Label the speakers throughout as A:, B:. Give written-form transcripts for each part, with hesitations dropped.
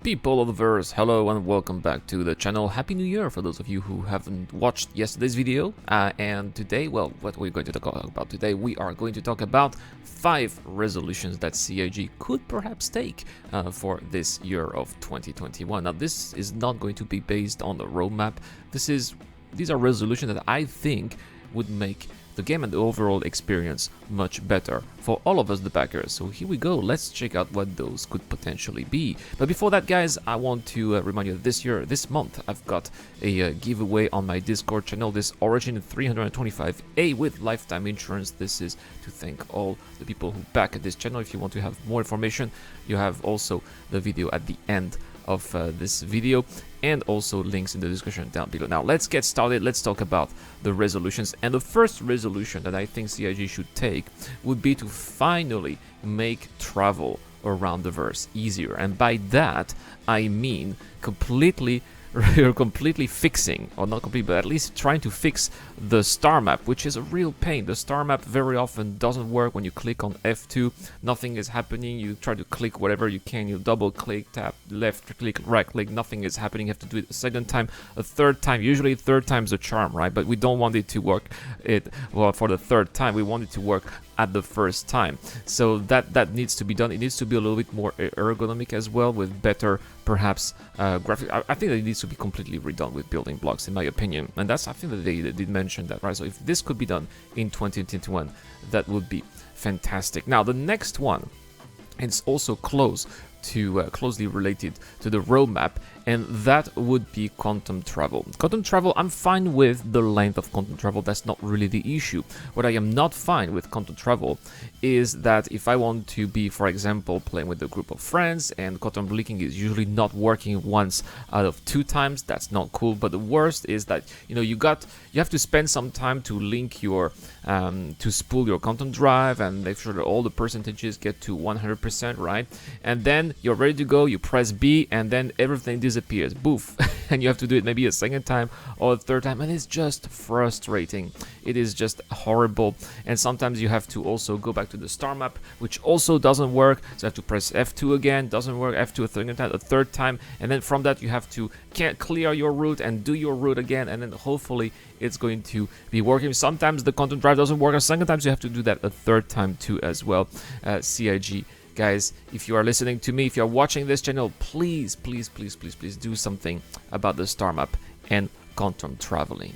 A: People of the verse, hello and welcome back to the channel. Happy New Year for those of you who haven't watched yesterday's video. And today, well, what we're going to talk about today, we are going to talk about 5 resolutions that CIG could perhaps take for this year of 2021. Now, this is not going to be based on the roadmap. These are resolutions that I think would make the game and the overall experience much better for all of us, the backers. So here we go, let's check out what those could potentially be. But before that, guys, I want to remind you that this month, I've got a giveaway on my Discord channel, this Origin 325A with lifetime insurance. This is to thank all the people who back this channel. If you want to have more information, you have also the video at the end of this video, and also links in the description down below. Now let's get started. Let's talk about the resolutions, and the first resolution that I think CIG should take would be to finally make travel around the verse easier, and by that I mean completely fixing, or not completely, but at least trying to fix the star map, which is a real pain. The star map very often doesn't work when you click on F2. Nothing is happening. You try to click whatever you can. You double click, tap, left click, right click. Nothing is happening. You have to do it a second time, a third time. Usually third time's a charm, right? But we don't want it to work for the third time. We want it to work at the first time. So that needs to be done. It needs to be a little bit more ergonomic as well, with better perhaps graphics. I think that it needs to be completely redone with building blocks, in my opinion. And I think that they did mention that, right? So if this could be done in 2021, that would be fantastic. Now the next one, it's also closely related to the roadmap, and that would be quantum travel. Quantum travel, I'm fine with the length of quantum travel. That's not really the issue. What I am not fine with quantum travel is that if I want to be, for example, playing with a group of friends and quantum leaking is usually not working once out of 2 times, that's not cool. But the worst is that, you know, you have to spend some time to link your to spool your quantum drive and make sure that all the percentages get to 100%, right? And then you're ready to go, you press B, and then everything disappears, boof. And you have to do it maybe a second time or a third time, and it's just frustrating. It is just horrible. And sometimes you have to also go back to the star map, which also doesn't work. So you have to press F2 again, doesn't work, F2 a third time, and then from that you have to clear your route and do your route again, and then hopefully it's going to be working. Sometimes the quantum drive doesn't work, and sometimes you have to do that a third time too as well. CIG, guys, if you are listening to me, if you're watching this channel, please do something about the star map and quantum traveling.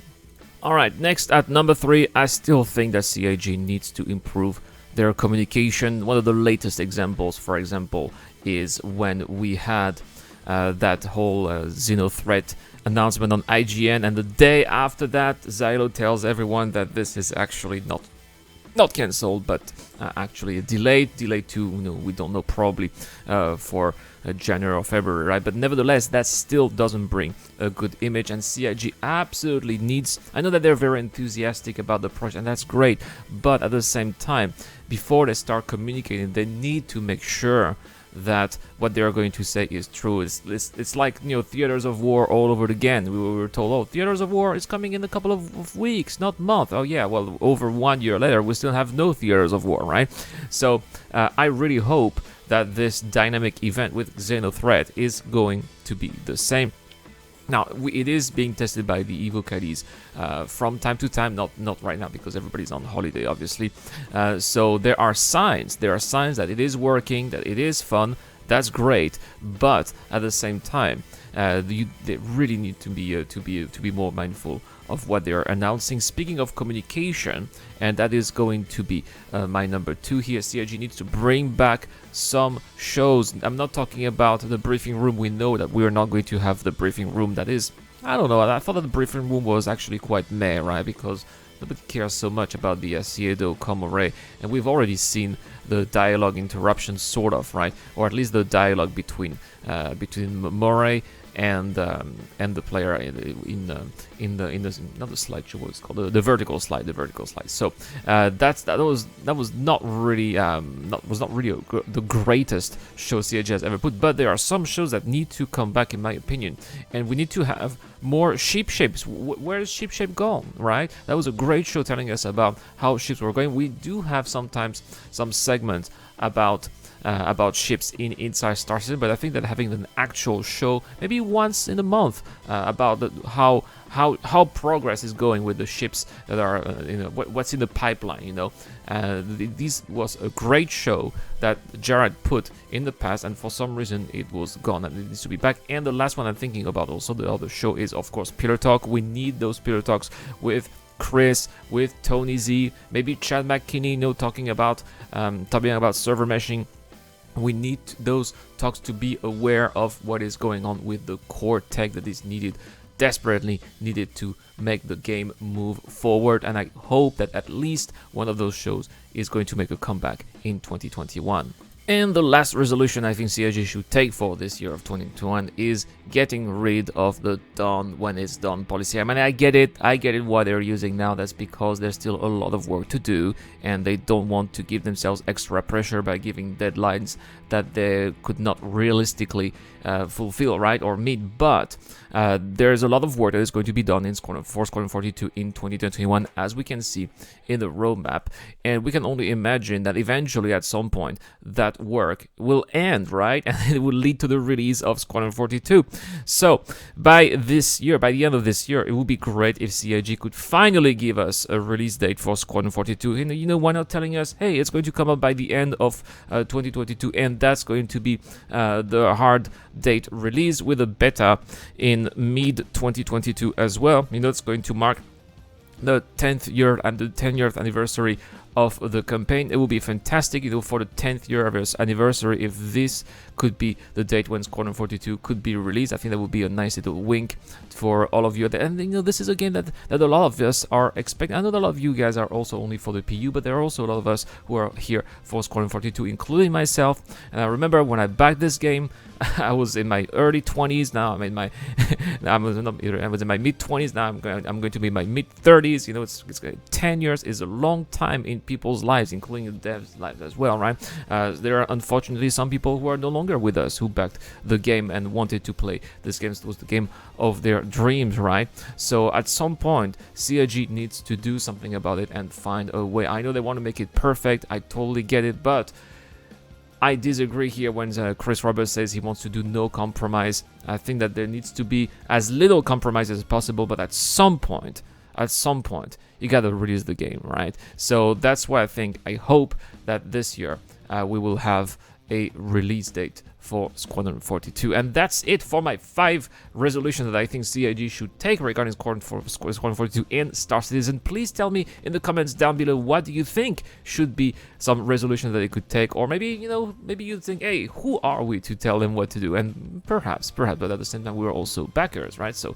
A: Alright, next at number 3, I still think that CIG needs to improve their communication. One of the latest examples, for example, is when we had that whole Xenothreat announcement on IGN, and the day after that Zylo tells everyone that this is actually not cancelled, but actually delayed to, you know, we don't know, probably for January or February, right? But nevertheless, that still doesn't bring a good image, and CIG absolutely needs, I know that they're very enthusiastic about the project, and that's great, but at the same time, before they start communicating, they need to make sure that what they are going to say is true. It's like, you know, Theaters of War all over again. We were told, oh, Theaters of War is coming in a couple of weeks, not months. Oh yeah, well, over 1 year later, we still have no Theaters of War, right? So I really hope that this dynamic event with Xenothreat is going to be the same. Now, it is being tested by the Evocaddies from time to time, not right now because everybody's on holiday, obviously. So there are signs that it is working, that it is fun. That's great, but at the same time, they really need to be more mindful of what they are announcing. Speaking of communication, and that is going to be my number 2 here, CIG needs to bring back some shows. I'm not talking about the briefing room. We know that we are not going to have the briefing room. That is, I don't know, I thought that the briefing room was actually quite meh, right? Because nobody cares so much about the Siedo Komore, and we've already seen the dialogue interruption, sort of, right? Or at least the dialogue between Moray and the player in the not the slideshow, what it's called, the vertical slide. So that was not really the greatest show CIG has ever put, but there are some shows that need to come back, in my opinion, and we need to have more ship shapes. Where's ship shape gone, right? That was a great show telling us about how ships were going. We do have sometimes some segments about ships inside Star Citizen, but I think that having an actual show, maybe once in a month, about how progress is going with the ships that are, what's in the pipeline. This was a great show that Jared put in the past, and for some reason it was gone, and it needs to be back. And the last one I'm thinking about, also the other show, is of course Pillar Talk. We need those Pillar Talks with Chris, with Tony Z, maybe Chad McKinney, talking about server meshing. We need those talks to be aware of what is going on with the core tech that is desperately needed to make the game move forward, and I hope that at least one of those shows is going to make a comeback in 2021. And the last resolution I think CIG should take for this year of 2021 is getting rid of the done when it's done policy. I mean, I get it why they're using now. That's because there's still a lot of work to do, and they don't want to give themselves extra pressure by giving deadlines that they could not realistically fulfill, right, or meet. But there's a lot of work that is going to be done in Squadron 42 in 2021, as we can see in the roadmap, and we can only imagine that eventually at some point that work will end, right, and it will lead to the release of Squadron 42. So by the end of this year, it would be great if CIG could finally give us a release date for Squadron 42. And why not telling us, hey, it's going to come up by the end of 2022, and that's going to be the hard date release, with a beta in mid 2022 as well. It's going to mark the 10th year and the 10th anniversary of the campaign. It will be fantastic, for the 10th year anniversary, if this could be the date when Squadron 42 could be released. I think that would be a nice little wink for all of you. And this is a game that a lot of us are expecting. I know that a lot of you guys are also only for the PU, but there are also a lot of us who are here for Squadron 42, including myself. And I remember when I backed this game, I was in my early 20s. Now I'm in my I was in my mid 20s. Now I'm going to be in my mid 30s. It's 10 years is a long time in people's lives, including the devs' lives as well, right? There are unfortunately some people who are no longer with us, who backed the game and wanted to play this game. It was the game of their dreams, right? So at some point, CIG needs to do something about it and find a way. I know they want to make it perfect. I totally get it, but I disagree here when Chris Roberts says he wants to do no compromise. I think that there needs to be as little compromise as possible, but at some point, you gotta release the game, right? So that's why I hope that this year we will have a release date for Squadron 42. And that's it for my 5 resolutions that I think CIG should take regarding Squadron 42 and Star Citizen. Please tell me in the comments down below, what do you think should be some resolution that they could take, or maybe maybe you think, hey, who are we to tell them what to do? And perhaps, but at the same time, we're also backers, right? So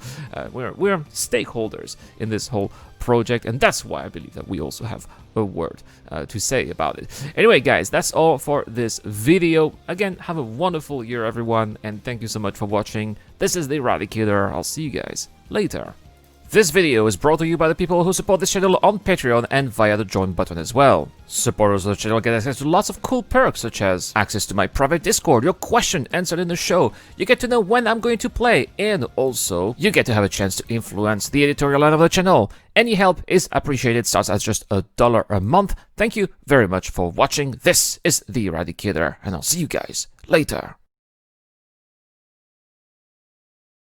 A: we're stakeholders in this whole project, and that's why I believe that we also have a word to say about it. Anyway, guys, that's all for this video. Again, have a wonderful year, everyone, and thank you so much for watching. This is the Eradicator. I'll see you guys later. This video is brought to you by the people who support this channel on Patreon and via the join button as well. Supporters of the channel get access to lots of cool perks, such as access to my private Discord, your question answered in the show, you get to know when I'm going to play, and also you get to have a chance to influence the editorial line of the channel. Any help is appreciated, starts at just $1 a month. Thank you very much for watching. This is the Eradicator, and I'll see you guys later.